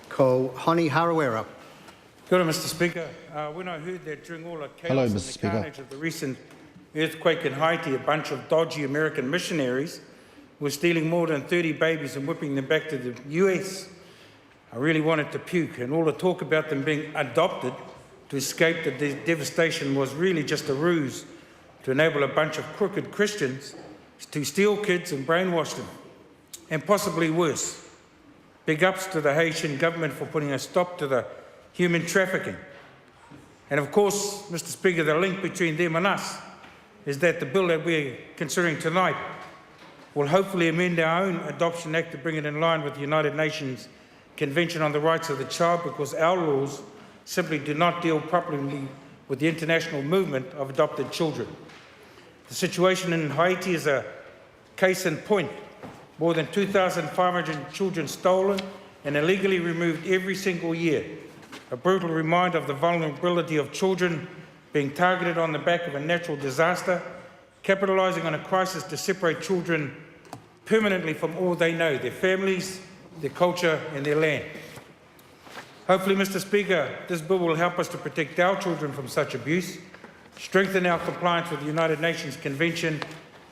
Ko Honi Harawira. Good, Mr. Speaker. When I heard that during all the chaos and the carnage of the recent earthquake in Haiti, a bunch of dodgy American missionaries were stealing more than 30 babies and whipping them back to the US, I really wanted to puke, and all the talk about them being adopted to escape the devastation was really just a ruse to enable a bunch of crooked Christians to steal kids and brainwash them, and possibly worse. Big ups to the Haitian government for putting a stop to the human trafficking. And of course, Mr. Speaker, the link between them and us is that the bill that we're considering tonight will hopefully amend our own Adoption Act to bring it in line with the United Nations Convention on the Rights of the Child, because our laws simply do not deal properly with the international movement of adopted children. The situation in Haiti is a case in point. More than 2,500 children stolen and illegally removed every single year. A brutal reminder of the vulnerability of children being targeted on the back of a natural disaster, capitalising on a crisis to separate children permanently from all they know, their families, their culture and their land. Hopefully, Mr. Speaker, this bill will help us to protect our children from such abuse, strengthen our compliance with the United Nations Convention,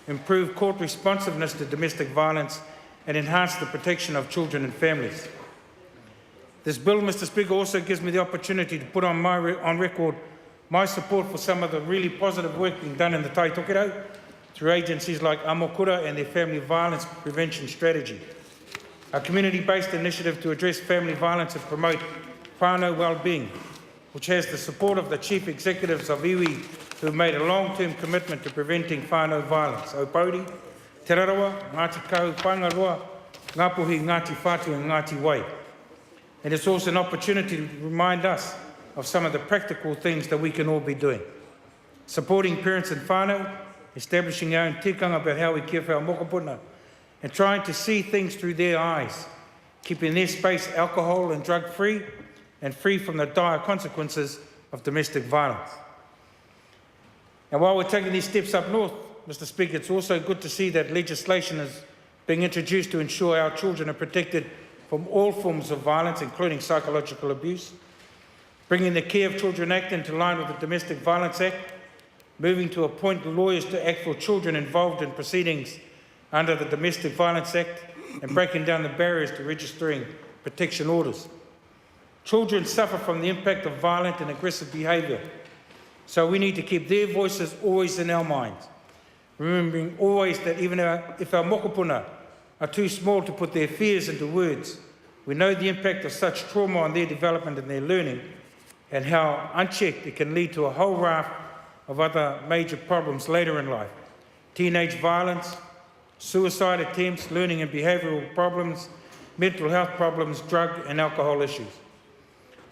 improve court responsiveness to domestic violence, and enhance the protection of children and families. This bill, Mr. Speaker, also gives me the opportunity to put on record my support for some of the really positive work being done in the Tokerau through agencies like Amokura and their family violence prevention strategy. A community-based initiative to address family violence and promote whānau well-being, which has the support of the chief executives of iwi who have made a long-term commitment to preventing whānau violence. Aupauri, Te Rarawa, Ngāti Kau, Pangaroa, Ngāpuhi, Ngāti Whātu and Ngāti Wai. And it's also an opportunity to remind us of some of the practical things that we can all be doing. Supporting parents and whānau, establishing our own tikanga about how we care for our mokopuna, and trying to see things through their eyes, keeping their space alcohol and drug-free and free from the dire consequences of domestic violence. And while we're taking these steps up north, Mr. Speaker, it's also good to see that legislation is being introduced to ensure our children are protected from all forms of violence, including psychological abuse, bringing the Care of Children Act into line with the Domestic Violence Act, moving to appoint lawyers to act for children involved in proceedings under the Domestic Violence Act, and breaking down the barriers to registering protection orders. Children suffer from the impact of violent and aggressive behaviour, so we need to keep their voices always in our minds, remembering always that even if our mokopuna are too small to put their fears into words, we know the impact of such trauma on their development and their learning, and how unchecked it can lead to a whole raft of other major problems later in life. Teenage violence, suicide attempts, learning and behavioural problems, mental health problems, drug and alcohol issues.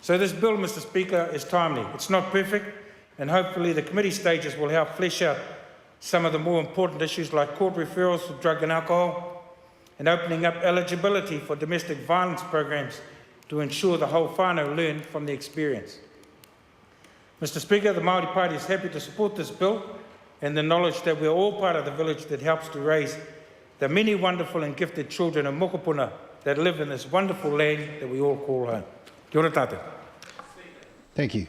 So this bill, Mr. Speaker, is timely. It's not perfect, and hopefully the committee stages will help flesh out some of the more important issues like court referrals for drug and alcohol, and opening up eligibility for domestic violence programs to ensure the whole whānau learn from the experience. Mr. Speaker, the Māori Party is happy to support this bill and the knowledge that we're all part of the village that helps to raise the many wonderful and gifted children of mokopuna that live in this wonderful land that we all call home. Kia ora tātou. Thank you.